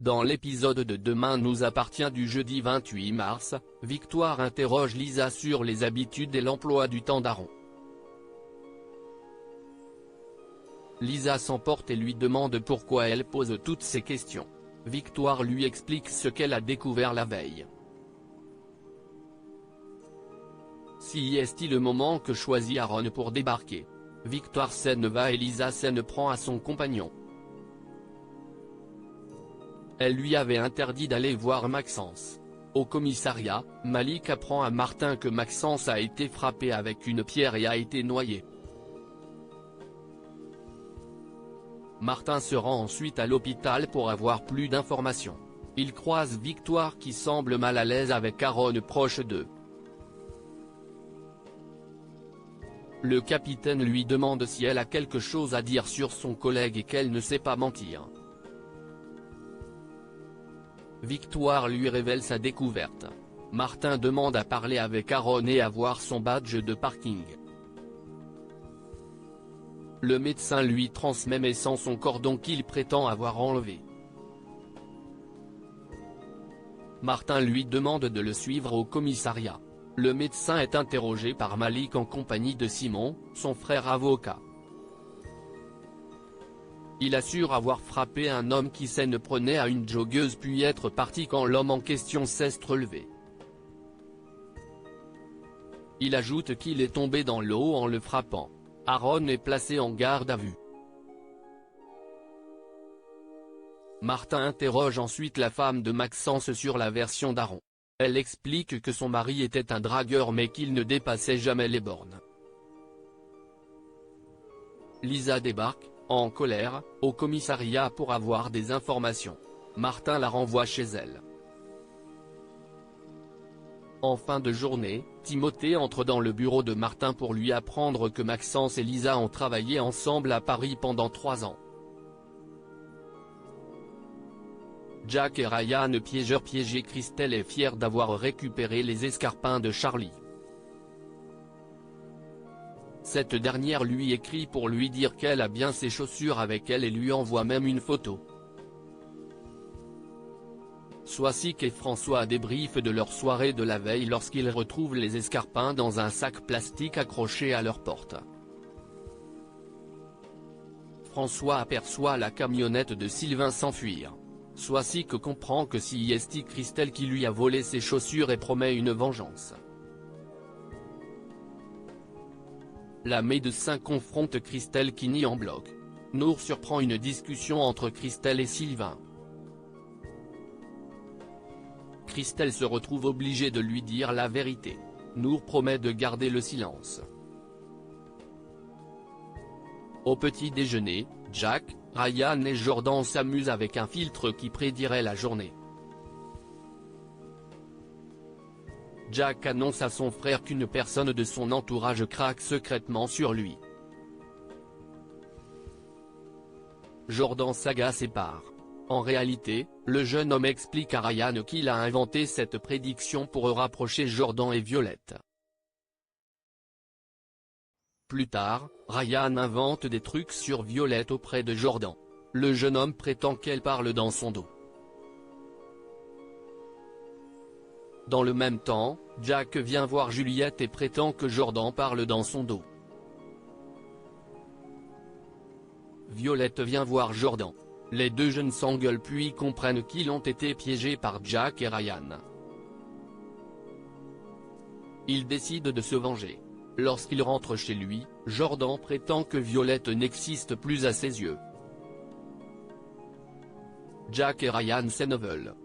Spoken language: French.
Dans l'épisode de Demain nous appartient du jeudi 28 mars, Victoire interroge Lisa sur les habitudes et l'emploi du temps d'Aaron. Lisa s'emporte et lui demande pourquoi elle pose toutes ces questions. Victoire lui explique ce qu'elle a découvert la veille. Si est-il le moment que choisit Aaron pour débarquer? Victoire s'en va et Lisa s'en prend à son compagnon. Elle lui avait interdit d'aller voir Maxence. Au commissariat, Malik apprend à Martin que Maxence a été frappé avec une pierre et a été noyé. Martin se rend ensuite à l'hôpital pour avoir plus d'informations. Il croise Victoire qui semble mal à l'aise avec Aaron proche d'eux. Le capitaine lui demande si elle a quelque chose à dire sur son collègue et qu'elle ne sait pas mentir. Victoire lui révèle sa découverte. Martin demande à parler avec Aaron et à voir son badge de parking. Le médecin lui transmet mais sans son cordon qu'il prétend avoir enlevé. Martin lui demande de le suivre au commissariat. Le médecin est interrogé par Malik en compagnie de Simon, son frère avocat. Il assure avoir frappé un homme qui s'en prenait à une joggeuse puis être parti quand l'homme en question s'est relevé. Il ajoute qu'il est tombé dans l'eau en le frappant. Aaron est placé en garde à vue. Martin interroge ensuite la femme de Maxence sur la version d'Aaron. Elle explique que son mari était un dragueur mais qu'il ne dépassait jamais les bornes. Lisa débarque, en colère, au commissariat pour avoir des informations. Martin la renvoie chez elle. En fin de journée, Timothée entre dans le bureau de Martin pour lui apprendre que Maxence et Lisa ont travaillé ensemble à Paris pendant 3 ans. Jack et Ryan piégeurs piégé. Christelle est fière d'avoir récupéré les escarpins de Charlie. Cette dernière lui écrit pour lui dire qu'elle a bien ses chaussures avec elle et lui envoie même une photo. Soisic et François débriefent de leur soirée de la veille lorsqu'ils retrouvent les escarpins dans un sac plastique accroché à leur porte. François aperçoit la camionnette de Sylvain s'enfuir. Soisic comprend que c'est Christelle qui lui a volé ses chaussures et promet une vengeance. La médecin confronte Christelle qui nie en bloc. Nour surprend une discussion entre Christelle et Sylvain. Christelle se retrouve obligée de lui dire la vérité. Nour promet de garder le silence. Au petit déjeuner, Jack, Ryan et Jordan s'amusent avec un filtre qui prédirait la journée. Jack annonce à son frère qu'une personne de son entourage craque secrètement sur lui. Jordan s'agace et part. En réalité, le jeune homme explique à Ryan qu'il a inventé cette prédiction pour rapprocher Jordan et Violette. Plus tard, Ryan invente des trucs sur Violette auprès de Jordan. Le jeune homme prétend qu'elle parle dans son dos. Dans le même temps, Jack vient voir Juliette et prétend que Jordan parle dans son dos. Violette vient voir Jordan. Les deux jeunes s'engueulent puis comprennent qu'ils ont été piégés par Jack et Ryan. Ils décident de se venger. Lorsqu'il rentre chez lui, Jordan prétend que Violette n'existe plus à ses yeux. Jack et Ryan s'en veulent.